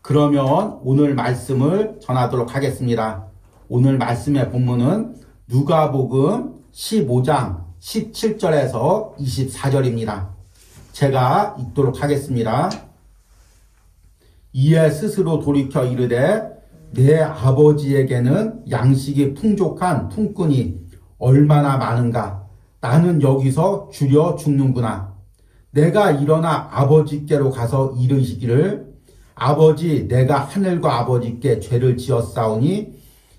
그러면 오늘 말씀을 전하도록 하겠습니다. 오늘 말씀의 본문은 누가복음 15장 17절에서 24절입니다. 제가 읽도록 하겠습니다. 이에 스스로 돌이켜 이르되 내 아버지에게는 양식이 풍족한 품꾼이 얼마나 많은가. 나는 여기서 줄여 죽는구나. 내가 일어나 아버지께로 가서 이르시기를 아버지, 내가 하늘과 아버지께 죄를 지었사오니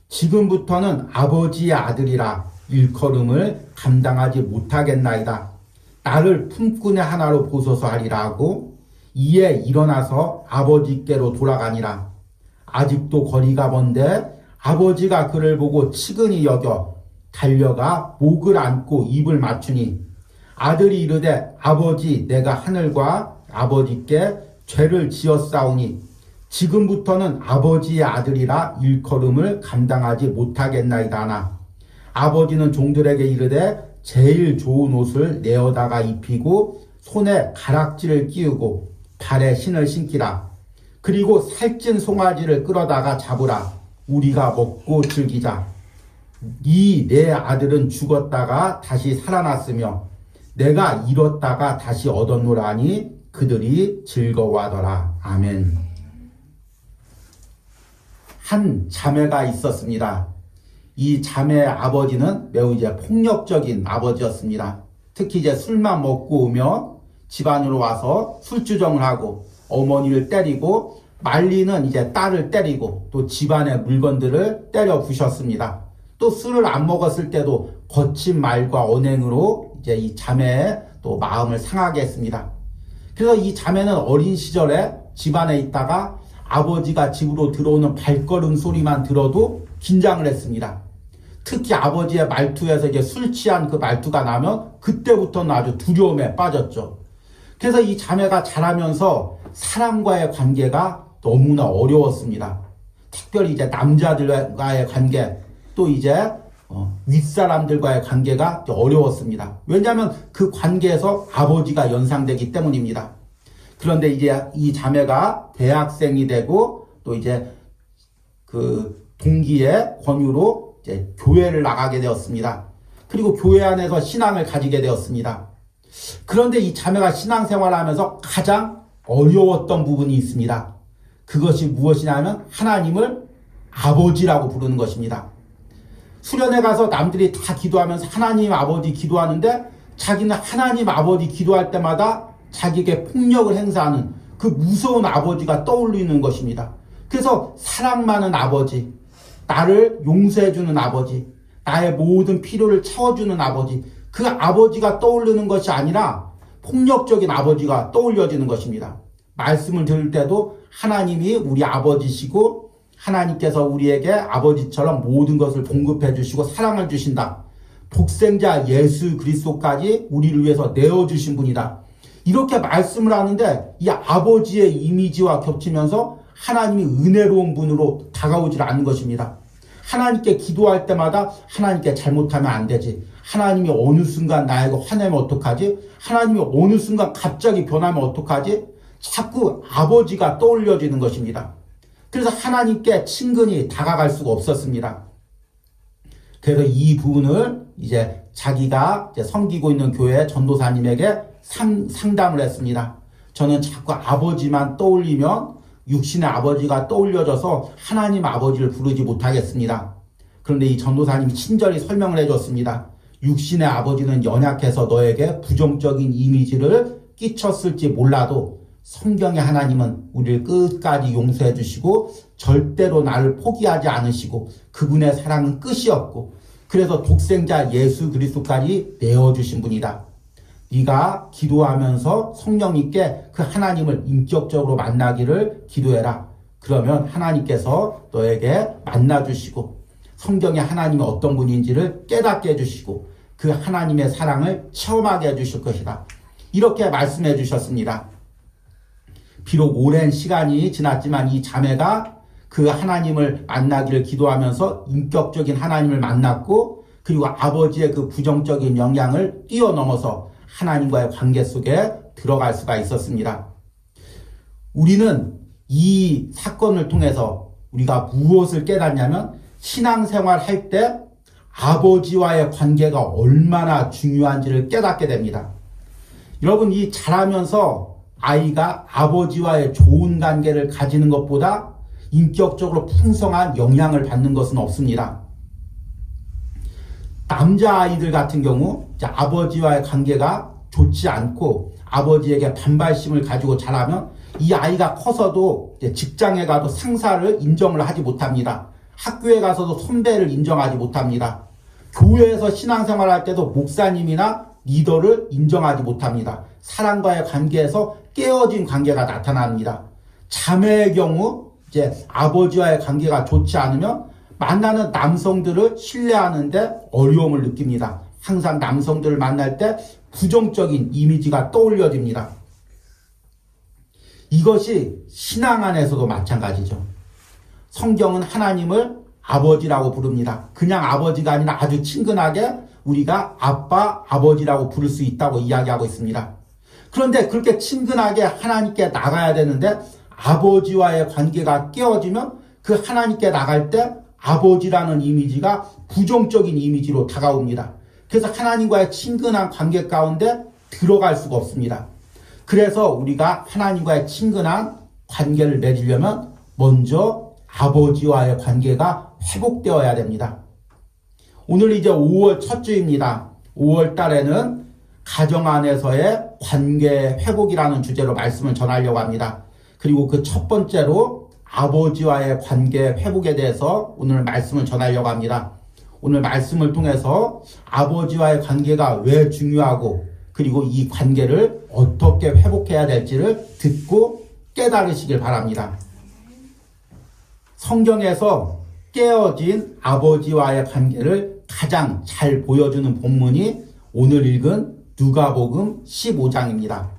지금부터는 아버지의 아들이라 일컬음을 감당하지 못하겠나이다. 나를 품꾼의 하나로 보소서 하리라 하고 이에 일어나서 아버지께로 돌아가니라. 아직도 거리가 먼데 아버지가 그를 보고 치근히 여겨 달려가 목을 안고 입을 맞추니 아들이 이르되 아버지, 내가 하늘과 아버지께 죄를 지었사오니 지금부터는 아버지의 아들이라 일컬음을 감당하지 못하겠나이다 하나 아버지는 종들에게 이르되 제일 좋은 옷을 내어다가 입히고 손에 가락지를 끼우고 발에 신을 신기라. 그리고 살찐 송아지를 끌어다가 잡으라. 우리가 먹고 즐기자. 이 내 아들은 죽었다가 다시 살아났으며 내가 잃었다가 다시 얻었노라 하니 그들이 즐거워하더라. 아멘. 한 자매가 있었습니다. 이 자매의 아버지는 매우 폭력적인 아버지였습니다. 특히 술만 먹고 오면 집안으로 와서 술주정을 하고 어머니를 때리고 말리는 딸을 때리고 또 집안의 물건들을 때려 부셨습니다. 또 술을 안 먹었을 때도 거친 말과 언행으로 이 자매의 또 마음을 상하게 했습니다. 그래서 이 자매는 어린 시절에 집안에 있다가 아버지가 집으로 들어오는 발걸음 소리만 들어도 긴장을 했습니다. 특히 아버지의 말투에서 술 취한 그 말투가 나면 그때부터는 아주 두려움에 빠졌죠. 그래서 이 자매가 자라면서 사람과의 관계가 너무나 어려웠습니다. 특별히 남자들과의 관계, 또 윗사람들과의 관계가 어려웠습니다. 왜냐하면 그 관계에서 아버지가 연상되기 때문입니다. 그런데 이 자매가 대학생이 되고 또 그 동기의 권유로 교회를 나가게 되었습니다. 그리고 교회 안에서 신앙을 가지게 되었습니다. 그런데 이 자매가 신앙생활을 하면서 가장 어려웠던 부분이 있습니다. 그것이 무엇이냐면 하나님을 아버지라고 부르는 것입니다. 수련회 가서 남들이 다 기도하면서 하나님 아버지 기도하는데 자기는 하나님 아버지 기도할 때마다 자기에게 폭력을 행사하는 그 무서운 아버지가 떠올리는 것입니다. 그래서 사랑 많은 아버지, 나를 용서해주는 아버지, 나의 모든 필요를 채워주는 아버지, 그 아버지가 떠오르는 것이 아니라 폭력적인 아버지가 떠올려지는 것입니다. 말씀을 들을 때도 하나님이 우리 아버지시고 하나님께서 우리에게 아버지처럼 모든 것을 공급해 주시고 사랑을 주신다. 독생자 예수 그리스도까지 우리를 위해서 내어주신 분이다. 이렇게 말씀을 하는데 이 아버지의 이미지와 겹치면서 하나님이 은혜로운 분으로 다가오질 않는 것입니다. 하나님께 기도할 때마다 하나님께 잘못하면 안 되지. 하나님이 어느 순간 나에게 화내면 어떡하지? 하나님이 어느 순간 갑자기 변하면 어떡하지? 자꾸 아버지가 떠올려지는 것입니다. 그래서 하나님께 친근히 다가갈 수가 없었습니다. 그래서 이 부분을 자기가 섬기고 있는 교회 전도사님에게 상담을 했습니다. 저는 자꾸 아버지만 떠올리면 육신의 아버지가 떠올려져서 하나님 아버지를 부르지 못하겠습니다. 그런데 이 전도사님이 친절히 설명을 해줬습니다. 육신의 아버지는 연약해서 너에게 부정적인 이미지를 끼쳤을지 몰라도 성경의 하나님은 우리를 끝까지 용서해 주시고 절대로 나를 포기하지 않으시고 그분의 사랑은 끝이 없고 그래서 독생자 예수 그리스도까지 내어주신 분이다. 네가 기도하면서 성령님께 그 하나님을 인격적으로 만나기를 기도해라. 그러면 하나님께서 너에게 만나주시고 성경의 하나님이 어떤 분인지를 깨닫게 해주시고 그 하나님의 사랑을 체험하게 해주실 것이다. 이렇게 말씀해 주셨습니다. 비록 오랜 시간이 지났지만 이 자매가 그 하나님을 만나기를 기도하면서 인격적인 하나님을 만났고 그리고 아버지의 그 부정적인 영향을 뛰어넘어서 하나님과의 관계 속에 들어갈 수가 있었습니다. 우리는 이 사건을 통해서 우리가 무엇을 깨닫냐면 신앙생활 할 때 아버지와의 관계가 얼마나 중요한지를 깨닫게 됩니다. 여러분, 이 자라면서 아이가 아버지와의 좋은 관계를 가지는 것보다 인격적으로 풍성한 영향을 받는 것은 없습니다. 남자아이들 같은 경우 아버지와의 관계가 좋지 않고 아버지에게 반발심을 가지고 자라면 이 아이가 커서도 직장에 가도 상사를 인정을 하지 못합니다. 학교에 가서도 선배를 인정하지 못합니다. 교회에서 신앙생활 할 때도 목사님이나 리더를 인정하지 못합니다. 사람과의 관계에서 깨어진 관계가 나타납니다. 자매의 경우 아버지와의 관계가 좋지 않으면 만나는 남성들을 신뢰하는데 어려움을 느낍니다. 항상 남성들을 만날 때 부정적인 이미지가 떠올려집니다. 이것이 신앙 안에서도 마찬가지죠. 성경은 하나님을 아버지라고 부릅니다. 그냥 아버지가 아니라 아주 친근하게 우리가 아빠, 아버지라고 부를 수 있다고 이야기하고 있습니다. 그런데 그렇게 친근하게 하나님께 나가야 되는데 아버지와의 관계가 깨어지면 그 하나님께 나갈 때 아버지라는 이미지가 부정적인 이미지로 다가옵니다. 그래서 하나님과의 친근한 관계 가운데 들어갈 수가 없습니다. 그래서 우리가 하나님과의 친근한 관계를 맺으려면 먼저 아버지와의 관계가 회복되어야 됩니다. 오늘 이제 5월 첫 주입니다. 5월 달에는 가정 안에서의 관계 회복이라는 주제로 말씀을 전하려고 합니다. 그리고 그 첫 번째로 아버지와의 관계 회복에 대해서 오늘 말씀을 전하려고 합니다. 오늘 말씀을 통해서 아버지와의 관계가 왜 중요하고 그리고 이 관계를 어떻게 회복해야 될지를 듣고 깨달으시길 바랍니다. 성경에서 깨어진 아버지와의 관계를 가장 잘 보여주는 본문이 오늘 읽은 누가복음 15장입니다.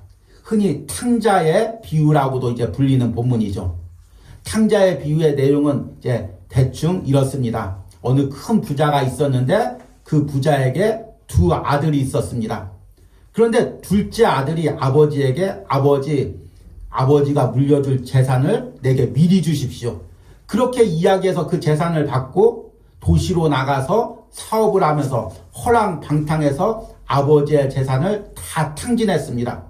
흔히 탕자의 비유라고도 불리는 본문이죠. 탕자의 비유의 내용은 대충 이렇습니다. 어느 큰 부자가 있었는데 그 부자에게 두 아들이 있었습니다. 그런데 둘째 아들이 아버지에게 아버지가 물려줄 재산을 내게 미리 주십시오. 그렇게 이야기해서 그 재산을 받고 도시로 나가서 사업을 하면서 허랑방탕해서 아버지의 재산을 다 탕진했습니다.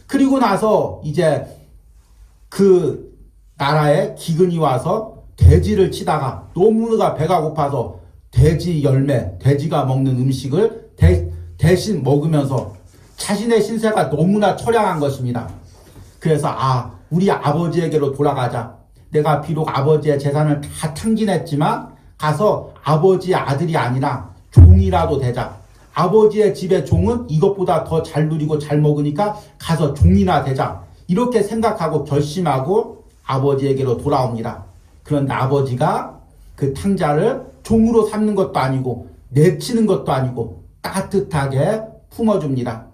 그리고 나서 그 나라에 기근이 와서 돼지를 치다가 너무나 배가 고파서 돼지 열매, 돼지가 먹는 음식을 대신 먹으면서 자신의 신세가 너무나 처량한 것입니다. 그래서 우리 아버지에게로 돌아가자. 내가 비록 아버지의 재산을 다 탕진했지만 가서 아버지의 아들이 아니라 종이라도 되자. 아버지의 집의 종은 이것보다 더 잘 누리고 잘 먹으니까 가서 종이나 되자. 이렇게 생각하고 결심하고 아버지에게로 돌아옵니다. 그런데 아버지가 그 탕자를 종으로 삼는 것도 아니고 내치는 것도 아니고 따뜻하게 품어줍니다.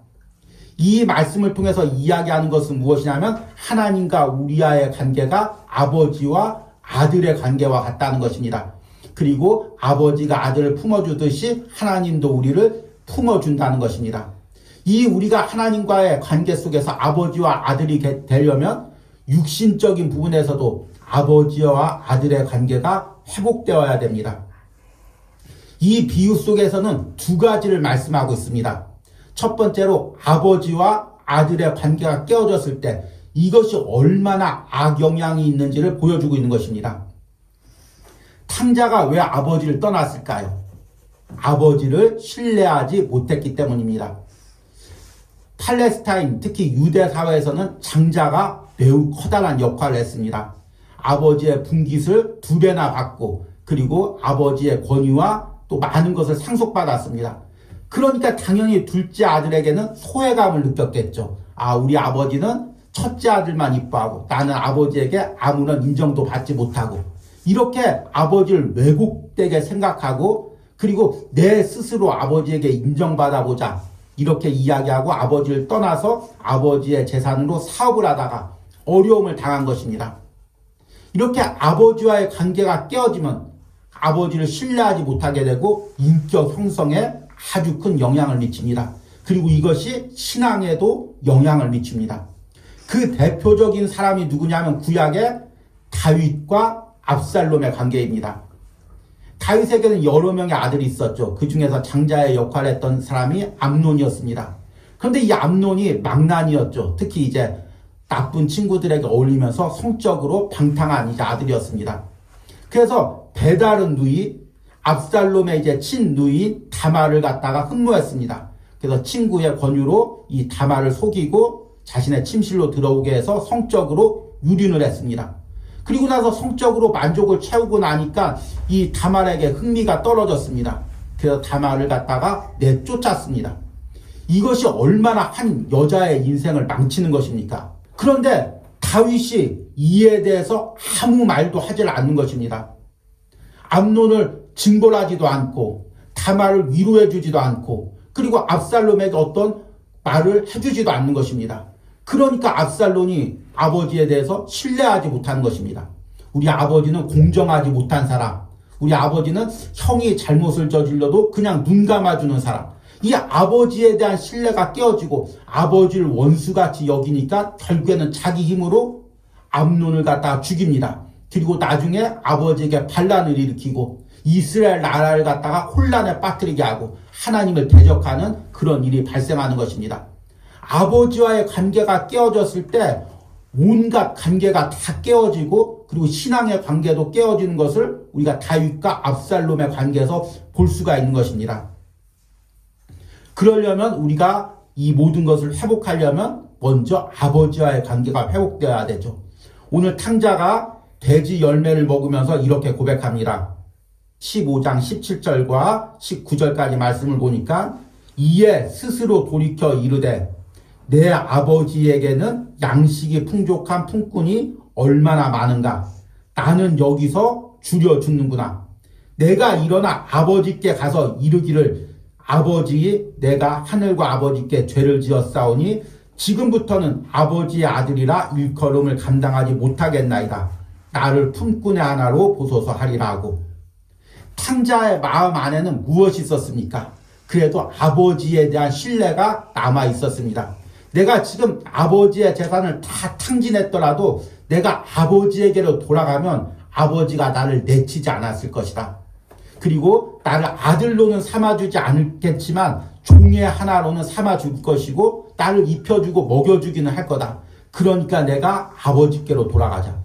이 말씀을 통해서 이야기하는 것은 무엇이냐면 하나님과 우리와의 관계가 아버지와 아들의 관계와 같다는 것입니다. 그리고 아버지가 아들을 품어주듯이 하나님도 우리를 품어준다는 것입니다. 이 우리가 하나님과의 관계 속에서 아버지와 아들이 되려면 육신적인 부분에서도 아버지와 아들의 관계가 회복되어야 됩니다. 이 비유 속에서는 두 가지를 말씀하고 있습니다. 첫 번째로 아버지와 아들의 관계가 깨어졌을 때 이것이 얼마나 악영향이 있는지를 보여주고 있는 것입니다. 탕자가 왜 아버지를 떠났을까요? 아버지를 신뢰하지 못했기 때문입니다. 팔레스타인, 특히 유대 사회에서는 장자가 매우 커다란 역할을 했습니다. 아버지의 분깃을 2배나 받고 그리고 아버지의 권위와 또 많은 것을 상속받았습니다. 그러니까 당연히 둘째 아들에게는 소외감을 느꼈겠죠. 우리 아버지는 첫째 아들만 이뻐하고 나는 아버지에게 아무런 인정도 받지 못하고 이렇게 아버지를 왜곡되게 생각하고 그리고 내 스스로 아버지에게 인정받아보자 이렇게 이야기하고 아버지를 떠나서 아버지의 재산으로 사업을 하다가 어려움을 당한 것입니다. 이렇게 아버지와의 관계가 깨어지면 아버지를 신뢰하지 못하게 되고 인격 형성에 아주 큰 영향을 미칩니다. 그리고 이것이 신앙에도 영향을 미칩니다. 그 대표적인 사람이 누구냐면 구약의 다윗과 압살롬의 관계입니다. 다윗에게는 여러 명의 아들이 있었죠. 그 중에서 장자의 역할을 했던 사람이 암논이었습니다. 그런데 이 암논이 망난이었죠. 특히 이제 나쁜 친구들에게 어울리면서 성적으로 방탕한 이제 아들이었습니다. 그래서 배다른 누이, 압살롬의 이제 친누이인 다말을 갖다가 흠모했습니다. 그래서 친구의 권유로 이 다말을 속이고 자신의 침실로 들어오게 해서 성적으로 유린을 했습니다. 그리고 나서 성적으로 만족을 채우고 나니까 이 다말에게 흥미가 떨어졌습니다. 그래서 다말을 갖다가 내쫓았습니다. 이것이 얼마나 한 여자의 인생을 망치는 것입니까? 그런데 다윗이 이에 대해서 아무 말도 하질 않는 것입니다. 암논을 징벌하지도 않고 다말을 위로해 주지도 않고 그리고 압살롬에게 어떤 말을 해주지도 않는 것입니다. 그러니까 압살롬이 아버지에 대해서 신뢰하지 못하는 것입니다. 우리 아버지는 공정하지 못한 사람, 우리 아버지는 형이 잘못을 저질러도 그냥 눈 감아주는 사람, 이 아버지에 대한 신뢰가 깨어지고 아버지를 원수같이 여기니까 결국에는 자기 힘으로 암논을 갖다가 죽입니다. 그리고 나중에 아버지에게 반란을 일으키고 이스라엘 나라를 갖다가 혼란에 빠뜨리게 하고 하나님을 대적하는 그런 일이 발생하는 것입니다. 아버지와의 관계가 깨어졌을 때 온갖 관계가 다 깨어지고 그리고 신앙의 관계도 깨어지는 것을 우리가 다윗과 압살롬의 관계에서 볼 수가 있는 것입니다. 그러려면 우리가 이 모든 것을 회복하려면 먼저 아버지와의 관계가 회복되어야 되죠. 오늘 탕자가 돼지 열매를 먹으면서 이렇게 고백합니다. 15장 17절과 19절까지 말씀을 보니까 이에 스스로 돌이켜 이르되 내 아버지에게는 양식이 풍족한 품꾼이 얼마나 많은가. 나는 여기서 줄여 죽는구나. 내가 일어나 아버지께 가서 이르기를 아버지 내가 하늘과 아버지께 죄를 지었사오니 지금부터는 아버지의 아들이라 일컬음을 감당하지 못하겠나이다. 나를 품꾼의 하나로 보소서 하리라 하고 탕자의 마음 안에는 무엇이 있었습니까? 그래도 아버지에 대한 신뢰가 남아 있었습니다. 내가 지금 아버지의 재산을 다 탕진했더라도 내가 아버지에게로 돌아가면 아버지가 나를 내치지 않았을 것이다. 그리고 나를 아들로는 삼아주지 않겠지만 종의 하나로는 삼아줄 것이고 나를 입혀주고 먹여주기는 할 거다. 그러니까 내가 아버지께로 돌아가자.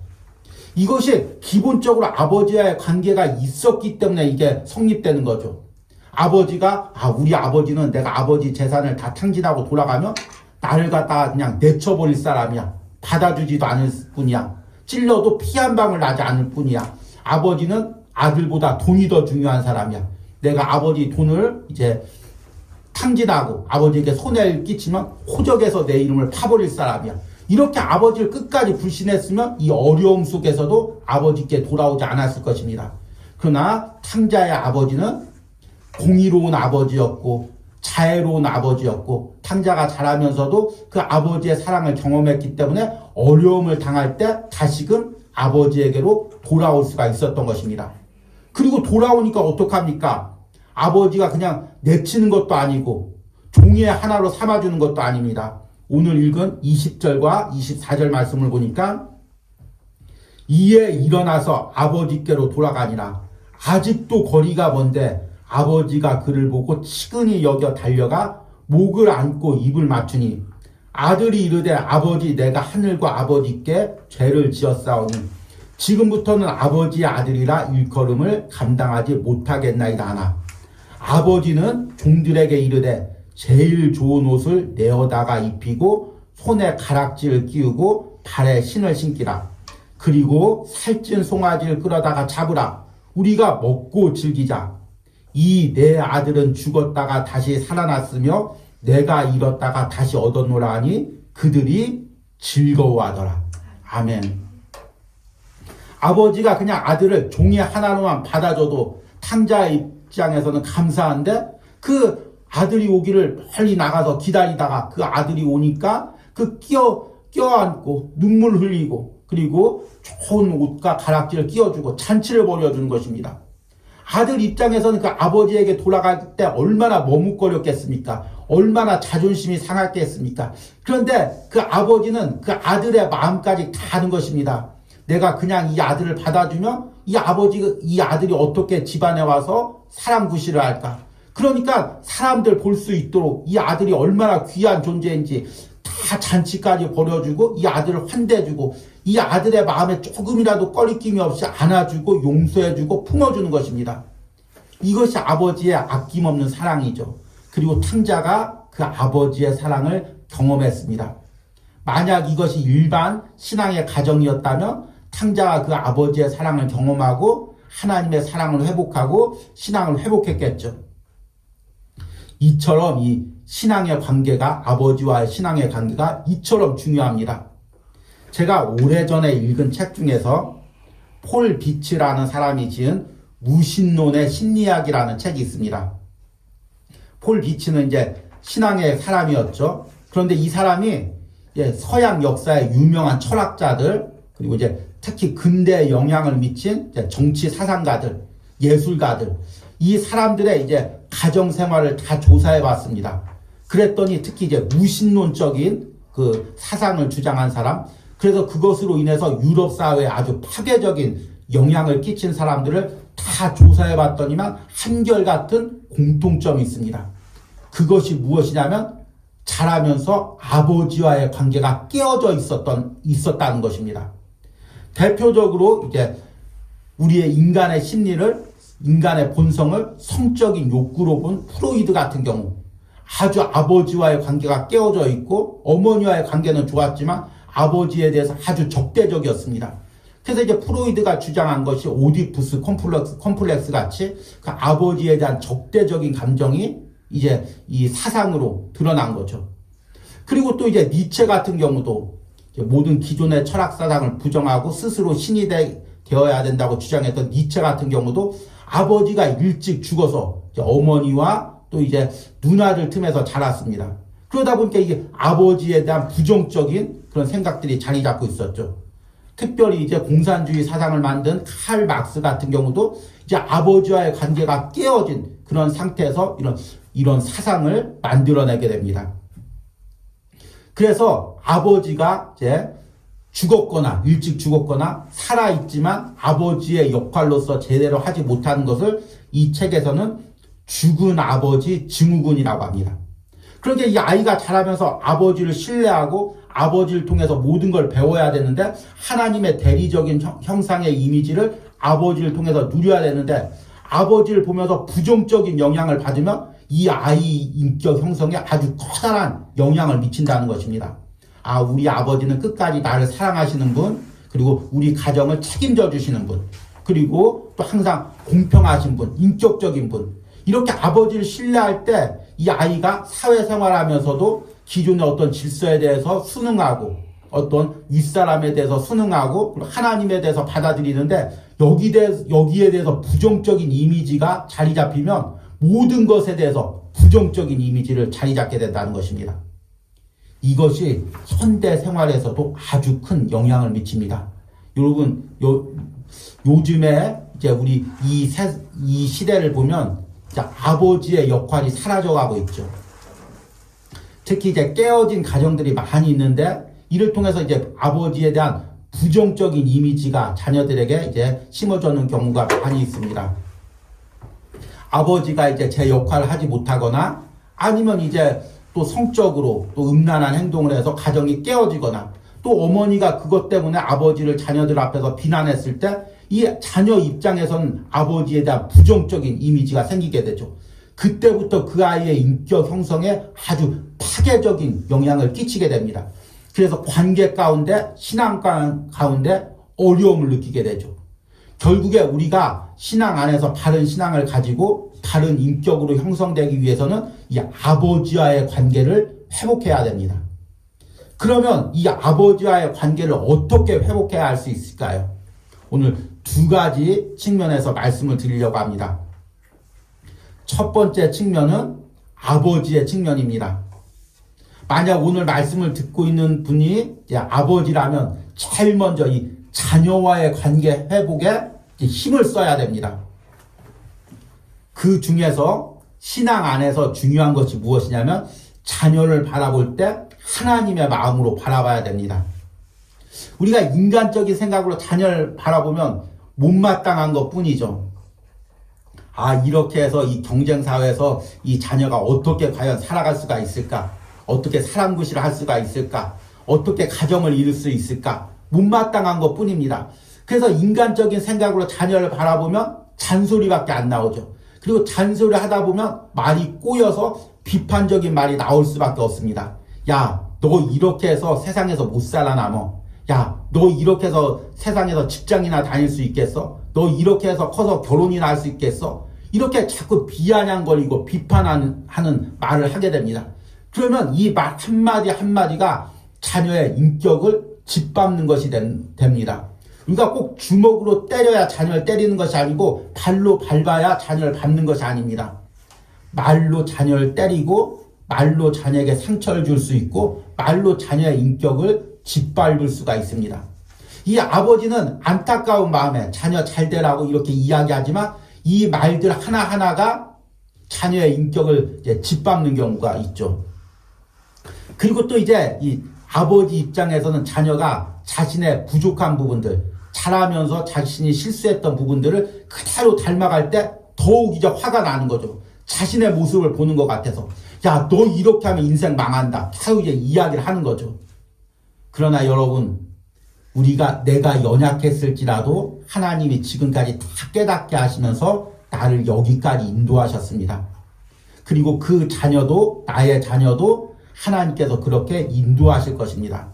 이것이 기본적으로 아버지와의 관계가 있었기 때문에 이게 성립되는 거죠. 아버지가 우리 아버지는 내가 아버지 재산을 다 탕진하고 돌아가면 나를 갖다가 그냥 내쳐버릴 사람이야. 받아주지도 않을 뿐이야. 찔러도 피 한 방울 나지 않을 뿐이야. 아버지는 아들보다 돈이 더 중요한 사람이야. 내가 아버지 돈을 이제 탕진하고 아버지에게 손해를 끼치면 호적에서 내 이름을 파버릴 사람이야. 이렇게 아버지를 끝까지 불신했으면 이 어려움 속에서도 아버지께 돌아오지 않았을 것입니다. 그러나 탕자의 아버지는 공의로운 아버지였고 자애로운 아버지였고 탕자가 자라면서도 그 아버지의 사랑을 경험했기 때문에 어려움을 당할 때 다시금 아버지에게로 돌아올 수가 있었던 것입니다. 그리고 돌아오니까 어떡합니까? 아버지가 그냥 내치는 것도 아니고 종의 하나로 삼아주는 것도 아닙니다. 오늘 읽은 20절과 24절 말씀을 보니까 이에 일어나서 아버지께로 돌아가니라. 아직도 거리가 먼데 아버지가 그를 보고 치근히 여겨 달려가 목을 안고 입을 맞추니 아들이 이르되 아버지 내가 하늘과 아버지께 죄를 지었사오니 지금부터는 아버지의 아들이라 일컬음을 감당하지 못하겠나이다 하나. 아버지는 종들에게 이르되 제일 좋은 옷을 내어다가 입히고 손에 가락지를 끼우고 발에 신을 신기라. 그리고 살찐 송아지를 끌어다가 잡으라. 우리가 먹고 즐기자. 이 내 아들은 죽었다가 다시 살아났으며 내가 잃었다가 다시 얻었노라 하니 그들이 즐거워하더라. 아멘. 아버지가 그냥 아들을 종이 하나로만 받아줘도 탕자의 입장에서는 감사한데 그 아들이 오기를 멀리 나가서 기다리다가 그 아들이 오니까 그 껴안고 눈물 흘리고 그리고 좋은 옷과 가락지를 끼워주고 잔치를 벌여주는 것입니다. 아들 입장에서는 그 아버지에게 돌아갈 때 얼마나 머뭇거렸겠습니까? 얼마나 자존심이 상했겠습니까? 그런데 그 아버지는 그 아들의 마음까지 다 아는 것입니다. 내가 그냥 이 아들을 받아주면 이 아들이 어떻게 집안에 와서 사람 구실을 할까? 그러니까 사람들 볼 수 있도록 이 아들이 얼마나 귀한 존재인지 다 잔치까지 벌여주고 이 아들을 환대해주고 이 아들의 마음에 조금이라도 꺼리낌이 없이 안아주고 용서해주고 품어주는 것입니다. 이것이 아버지의 아낌없는 사랑이죠. 그리고 탕자가 그 아버지의 사랑을 경험했습니다. 만약 이것이 일반 신앙의 가정이었다면 탕자가 그 아버지의 사랑을 경험하고 하나님의 사랑을 회복하고 신앙을 회복했겠죠. 이처럼 이 신앙의 관계가 아버지와의 신앙의 관계가 이처럼 중요합니다. 제가 오래전에 읽은 책 중에서 폴 비츠라는 사람이 지은 무신론의 심리학이라는 책이 있습니다. 폴 비츠는 이제 신앙의 사람이었죠. 그런데 이 사람이 서양 역사의 유명한 철학자들 그리고 이제 특히 근대에 영향을 미친 정치 사상가들, 예술가들 이 사람들의 이제 가정 생활을 다 조사해 봤습니다. 그랬더니 특히 이제 무신론적인 그 사상을 주장한 사람, 그래서 그것으로 인해서 유럽 사회에 아주 파괴적인 영향을 끼친 사람들을 다 조사해 봤더니만 한결같은 공통점이 있습니다. 그것이 무엇이냐면 자라면서 아버지와의 관계가 깨어져 있었다는 것입니다. 대표적으로 이제 우리의 인간의 심리를, 인간의 본성을 성적인 욕구로 본 프로이드 같은 경우 아주 아버지와의 관계가 깨어져 있고 어머니와의 관계는 좋았지만 아버지에 대해서 아주 적대적이었습니다. 그래서 이제 프로이드가 주장한 것이 오디푸스 컴플렉스 같이 그 아버지에 대한 적대적인 감정이 이제 이 사상으로 드러난 거죠. 그리고 또 이제 니체 같은 경우도 모든 기존의 철학 사상을 부정하고 스스로 신이 되어야 된다고 주장했던 니체 같은 경우도 아버지가 일찍 죽어서 어머니와 또 이제 누나들 틈에서 자랐습니다. 그러다 보니까 이게 아버지에 대한 부정적인 그런 생각들이 자리 잡고 있었죠. 특별히 이제 공산주의 사상을 만든 칼 막스 같은 경우도 이제 아버지와의 관계가 깨어진 그런 상태에서 이런 사상을 만들어내게 됩니다. 그래서 아버지가 이제 죽었거나 일찍 죽었거나 살아있지만 아버지의 역할로서 제대로 하지 못하는 것을 이 책에서는 죽은 아버지 증후군이라고 합니다. 그러니까 이 아이가 자라면서 아버지를 신뢰하고 아버지를 통해서 모든 걸 배워야 되는데 하나님의 대리적인 형상의 이미지를 아버지를 통해서 누려야 되는데 아버지를 보면서 부정적인 영향을 받으면 이 아이 인격 형성에 아주 커다란 영향을 미친다는 것입니다. 아, 우리 아버지는 끝까지 나를 사랑하시는 분, 그리고 우리 가정을 책임져 주시는 분, 그리고 또 항상 공평하신 분, 인격적인 분. 이렇게 아버지를 신뢰할 때 이 아이가 사회생활하면서도 기존의 어떤 질서에 대해서 순응하고 어떤 윗사람에 대해서 순응하고 하나님에 대해서 받아들이는데 여기에 대해서 부정적인 이미지가 자리 잡히면 모든 것에 대해서 부정적인 이미지를 자리 잡게 된다는 것입니다. 이것이 현대 생활에서도 아주 큰 영향을 미칩니다. 여러분, 요즘에 이제 우리 이 시대를 보면 아버지의 역할이 사라져가고 있죠. 특히 이제 깨어진 가정들이 많이 있는데 이를 통해서 이제 아버지에 대한 부정적인 이미지가 자녀들에게 이제 심어주는 경우가 많이 있습니다. 아버지가 이제 제 역할을 하지 못하거나 아니면 이제 또 성적으로 또 음란한 행동을 해서 가정이 깨어지거나 또 어머니가 그것 때문에 아버지를 자녀들 앞에서 비난했을 때 이 자녀 입장에서는 아버지에 대한 부정적인 이미지가 생기게 되죠. 그때부터 그 아이의 인격 형성에 아주 파괴적인 영향을 끼치게 됩니다. 그래서 관계 가운데, 신앙 가운데 어려움을 느끼게 되죠. 결국에 우리가 신앙 안에서 바른 신앙을 가지고 바른 인격으로 형성되기 위해서는 이 아버지와의 관계를 회복해야 됩니다. 그러면 이 아버지와의 관계를 어떻게 회복해야 할 수 있을까요? 오늘 두 가지 측면에서 말씀을 드리려고 합니다. 첫 번째 측면은 아버지의 측면입니다. 만약 오늘 말씀을 듣고 있는 분이 아버지라면 제일 먼저 이 자녀와의 관계 회복에 힘을 써야 됩니다. 그 중에서 신앙 안에서 중요한 것이 무엇이냐면 자녀를 바라볼 때 하나님의 마음으로 바라봐야 됩니다. 우리가 인간적인 생각으로 자녀를 바라보면 못마땅한 것 뿐이죠. 이렇게 해서 이 경쟁사회에서 이 자녀가 어떻게 과연 살아갈 수가 있을까? 어떻게 사랑구실을 할 수가 있을까? 어떻게 가정을 이룰 수 있을까? 못마땅한 것 뿐입니다. 그래서 인간적인 생각으로 자녀를 바라보면 잔소리밖에 안 나오죠. 그리고 잔소리 하다 보면 말이 꼬여서 비판적인 말이 나올 수밖에 없습니다. 야, 너 이렇게 해서 세상에서 못 살아남어. 야, 너 이렇게 해서 세상에서 직장이나 다닐 수 있겠어? 너 이렇게 해서 커서 결혼이나 할 수 있겠어? 이렇게 자꾸 비아냥거리고 비판하는 말을 하게 됩니다. 그러면 이 말 한마디 한마디가 자녀의 인격을 짓밟는 것이 됩니다. 우리가 꼭 주먹으로 때려야 자녀를 때리는 것이 아니고 발로 밟아야 자녀를 밟는 것이 아닙니다. 말로 자녀를 때리고 말로 자녀에게 상처를 줄 수 있고 말로 자녀의 인격을 짓밟을 수가 있습니다. 이 아버지는 안타까운 마음에 자녀 잘 되라고 이렇게 이야기하지만 이 말들 하나하나가 자녀의 인격을 이제 짓밟는 경우가 있죠. 그리고 또 이제 이 아버지 입장에서는 자녀가 자신의 부족한 부분들, 자라면서 자신이 실수했던 부분들을 그대로 닮아갈 때 더욱 이제 화가 나는 거죠. 자신의 모습을 보는 것 같아서. 야, 너 이렇게 하면 인생 망한다. 계속 이제 이야기를 하는 거죠. 그러나 여러분, 내가 연약했을지라도 하나님이 지금까지 다 깨닫게 하시면서 나를 여기까지 인도하셨습니다. 그리고 그 자녀도, 나의 자녀도 하나님께서 그렇게 인도하실 것입니다.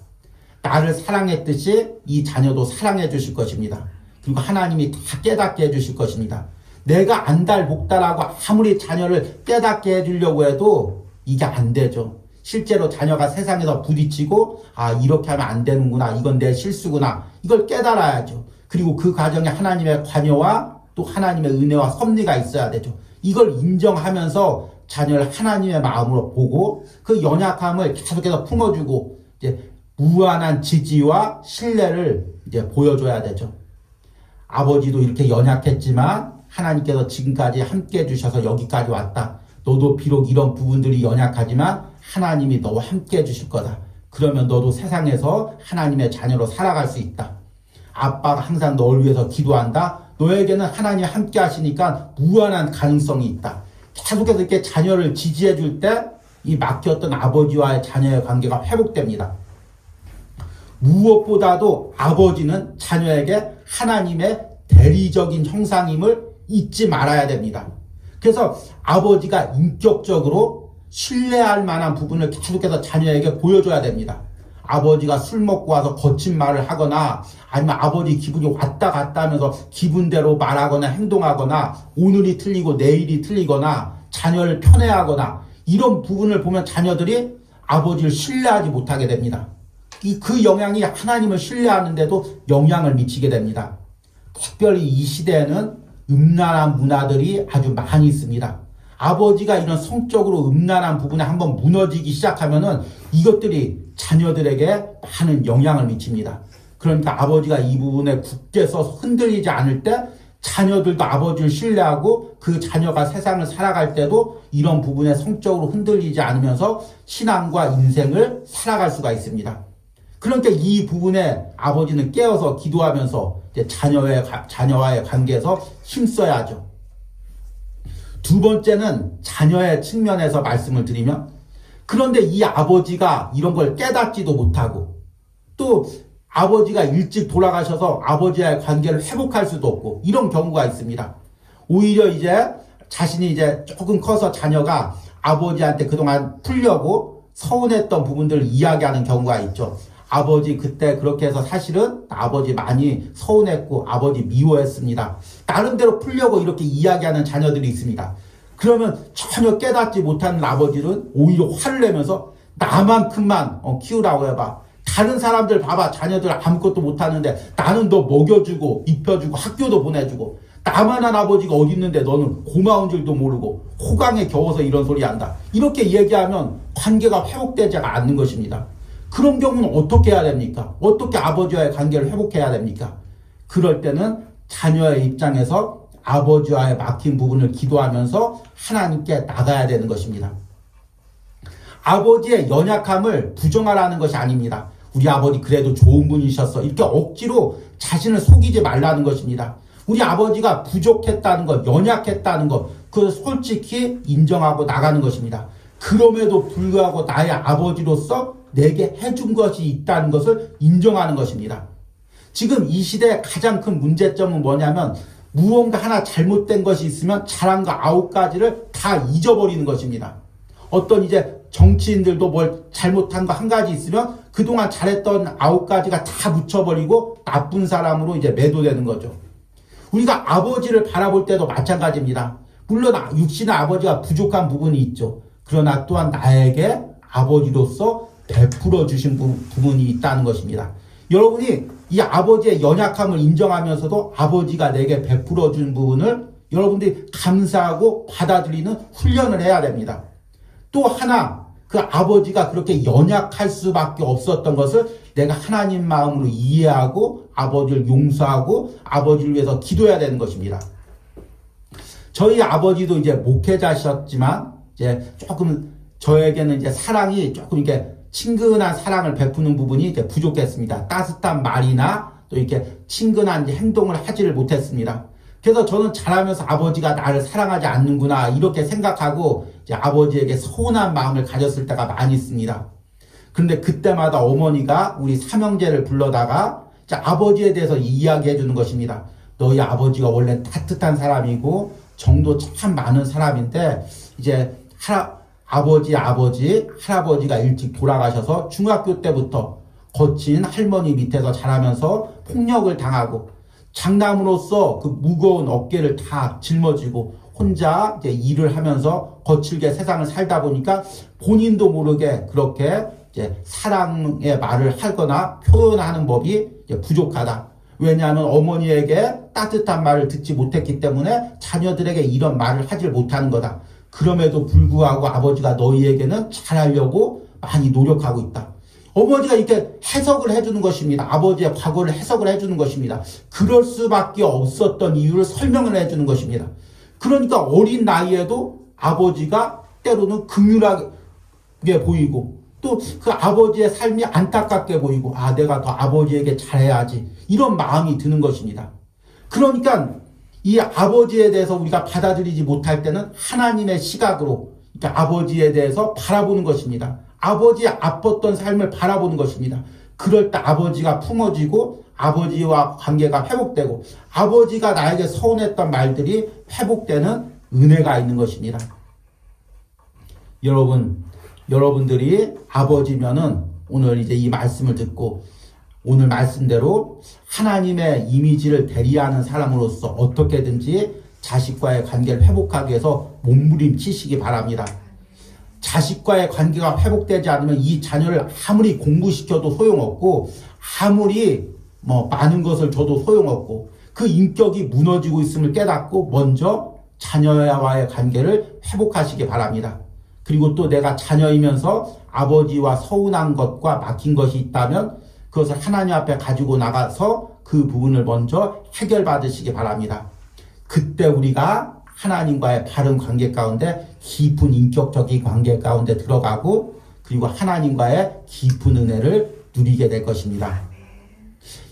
나를 사랑했듯이 이 자녀도 사랑해 주실 것입니다. 그리고 하나님이 다 깨닫게 해 주실 것입니다. 내가 안달복달하고 아무리 자녀를 깨닫게 해주려고 해도 이게 안 되죠. 실제로 자녀가 세상에서 부딪히고 이렇게 하면 안 되는구나. 이건 내 실수구나. 이걸 깨달아야죠. 그리고 그 과정에 하나님의 관여와 또 하나님의 은혜와 섭리가 있어야 되죠. 이걸 인정하면서 자녀를 하나님의 마음으로 보고 그 연약함을 계속해서 품어주고 이제 무한한 지지와 신뢰를 이제 보여줘야 되죠. 아버지도 이렇게 연약했지만 하나님께서 지금까지 함께 해주셔서 여기까지 왔다. 너도 비록 이런 부분들이 연약하지만 하나님이 너와 함께 해주실 거다. 그러면 너도 세상에서 하나님의 자녀로 살아갈 수 있다. 아빠가 항상 너를 위해서 기도한다. 너에게는 하나님이 함께 하시니까 무한한 가능성이 있다. 계속해서 이렇게 자녀를 지지해 줄 때 이 막혔던 아버지와의 자녀의 관계가 회복됩니다. 무엇보다도 아버지는 자녀에게 하나님의 대리적인 형상임을 잊지 말아야 됩니다. 그래서 아버지가 인격적으로 신뢰할 만한 부분을 계속해서 자녀에게 보여줘야 됩니다. 아버지가 술 먹고 와서 거친 말을 하거나 아니면 아버지 기분이 왔다 갔다 하면서 기분대로 말하거나 행동하거나 오늘이 틀리고 내일이 틀리거나 자녀를 편애하거나 이런 부분을 보면 자녀들이 아버지를 신뢰하지 못하게 됩니다. 그 영향이 하나님을 신뢰하는데도 영향을 미치게 됩니다. 특별히 이 시대에는 음란한 문화들이 아주 많이 있습니다. 아버지가 이런 성적으로 음란한 부분에 한번 무너지기 시작하면은 이것들이 자녀들에게 많은 영향을 미칩니다. 그러니까 아버지가 이 부분에 굳게 서서 흔들리지 않을 때 자녀들도 아버지를 신뢰하고 그 자녀가 세상을 살아갈 때도 이런 부분에 성적으로 흔들리지 않으면서 신앙과 인생을 살아갈 수가 있습니다. 그러니까 이 부분에 아버지는 깨어서 기도하면서 이제 자녀와의 관계에서 힘써야죠. 두 번째는 자녀의 측면에서 말씀을 드리면, 그런데 이 아버지가 이런 걸 깨닫지도 못하고 또 아버지가 일찍 돌아가셔서 아버지와의 관계를 회복할 수도 없고 이런 경우가 있습니다. 오히려 이제 자신이 이제 조금 커서 자녀가 아버지한테 그동안 풀려고 서운했던 부분들을 이야기하는 경우가 있죠. 아버지 그때 그렇게 해서 사실은 아버지 많이 서운했고 아버지 미워했습니다. 나름대로 풀려고 이렇게 이야기하는 자녀들이 있습니다. 그러면 전혀 깨닫지 못하는 아버지는 오히려 화를 내면서 나만큼만 키우라고 해봐. 다른 사람들 봐봐. 자녀들 아무것도 못하는데 나는 너 먹여주고 입혀주고 학교도 보내주고 나만한 아버지가 어디 있는데 너는 고마운 줄도 모르고 호강에 겨워서 이런 소리 한다. 이렇게 얘기하면 관계가 회복되지 않는 것입니다. 그런 경우는 어떻게 해야 됩니까? 어떻게 아버지와의 관계를 회복해야 됩니까? 그럴 때는 자녀의 입장에서 아버지와의 막힌 부분을 기도하면서 하나님께 나가야 되는 것입니다. 아버지의 연약함을 부정하라는 것이 아닙니다. 우리 아버지 그래도 좋은 분이셨어. 이렇게 억지로 자신을 속이지 말라는 것입니다. 우리 아버지가 부족했다는 것, 연약했다는 것, 그걸 솔직히 인정하고 나가는 것입니다. 그럼에도 불구하고 나의 아버지로서 내게 해준 것이 있다는 것을 인정하는 것입니다. 지금 이 시대의 가장 큰 문제점은 뭐냐면 무언가 하나 잘못된 것이 있으면 잘한 거 9가지를 다 잊어버리는 것입니다. 어떤 이제 정치인들도 뭘 잘못한 거 한 가지 있으면 그동안 잘했던 9가지가 다 묻혀버리고 나쁜 사람으로 이제 매도되는 거죠. 우리가 아버지를 바라볼 때도 마찬가지입니다. 물론 육신의 아버지가 부족한 부분이 있죠. 그러나 또한 나에게 아버지로서 베풀어 주신 부분이 있다는 것입니다. 여러분이 이 아버지의 연약함을 인정하면서도 아버지가 내게 베풀어 준 부분을 여러분들이 감사하고 받아들이는 훈련을 해야 됩니다. 또 하나, 그 아버지가 그렇게 연약할 수밖에 없었던 것을 내가 하나님 마음으로 이해하고 아버지를 용서하고 아버지를 위해서 기도해야 되는 것입니다. 저희 아버지도 이제 목회자셨지만 이제 조금 저에게는 이제 사랑이 조금 이렇게 친근한 사랑을 베푸는 부분이 이렇게 부족했습니다. 따뜻한 말이나 또 이렇게 친근한 행동을 하지를 못했습니다. 그래서 저는 자라면서 아버지가 나를 사랑하지 않는구나 이렇게 생각하고 이제 아버지에게 서운한 마음을 가졌을 때가 많이 있습니다. 그런데 그때마다 어머니가 우리 삼형제를 불러다가 이제 아버지에 대해서 이야기해 주는 것입니다. 너희 아버지가 원래 따뜻한 사람이고 정도 참 많은 사람인데 이제 할아버지가 일찍 돌아가셔서 중학교 때부터 거친 할머니 밑에서 자라면서 폭력을 당하고 장남으로서 그 무거운 어깨를 다 짊어지고 혼자 이제 일을 하면서 거칠게 세상을 살다 보니까 본인도 모르게 그렇게 이제 사랑의 말을 하거나 표현하는 법이 이제 부족하다. 왜냐하면 어머니에게 따뜻한 말을 듣지 못했기 때문에 자녀들에게 이런 말을 하질 못하는 거다. 그럼에도 불구하고 아버지가 너희에게는 잘하려고 많이 노력하고 있다. 어머니가 이렇게 해석을 해주는 것입니다. 아버지의 과거를 해석을 해주는 것입니다. 그럴 수밖에 없었던 이유를 설명을 해주는 것입니다. 그러니까 어린 나이에도 아버지가 때로는 긍휼하게 보이고 또 그 아버지의 삶이 안타깝게 보이고 내가 더 아버지에게 잘해야지 이런 마음이 드는 것입니다. 그러니까 이 아버지에 대해서 우리가 받아들이지 못할 때는 하나님의 시각으로 그러니까 아버지에 대해서 바라보는 것입니다. 아버지의 아팠던 삶을 바라보는 것입니다. 그럴 때 아버지가 품어지고 아버지와 관계가 회복되고 아버지가 나에게 서운했던 말들이 회복되는 은혜가 있는 것입니다. 여러분들이 아버지면은 오늘 이제 이 말씀을 듣고 오늘 말씀대로 하나님의 이미지를 대리하는 사람으로서 어떻게든지 자식과의 관계를 회복하기 위해서 몸부림치시기 바랍니다. 자식과의 관계가 회복되지 않으면 이 자녀를 아무리 공부시켜도 소용없고 아무리 많은 것을 줘도 소용없고 그 인격이 무너지고 있음을 깨닫고 먼저 자녀와의 관계를 회복하시기 바랍니다. 그리고 또 내가 자녀이면서 아버지와 서운한 것과 막힌 것이 있다면 그것을 하나님 앞에 가지고 나가서 그 부분을 먼저 해결받으시기 바랍니다. 그때 우리가 하나님과의 바른 관계 가운데 깊은 인격적인 관계 가운데 들어가고 그리고 하나님과의 깊은 은혜를 누리게 될 것입니다.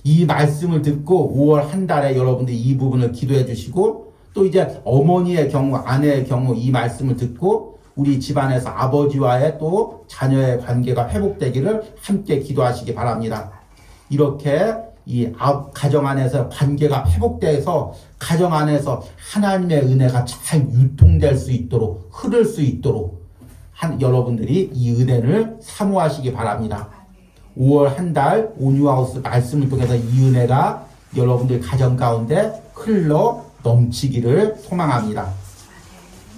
이 말씀을 듣고 5월 한 달에 여러분들이 이 부분을 기도해 주시고 또 이제 어머니의 경우, 아내의 경우 이 말씀을 듣고 우리 집안에서 아버지와의 또 자녀의 관계가 회복되기를 함께 기도하시기 바랍니다. 이렇게 이 가정 안에서 관계가 회복돼서 가정 안에서 하나님의 은혜가 잘 유통될 수 있도록 흐를 수 있도록 여러분들이 이 은혜를 사모하시기 바랍니다. 5월 한 달 온유하우스 말씀을 통해서 이 은혜가 여러분들 가정 가운데 흘러 넘치기를 소망합니다.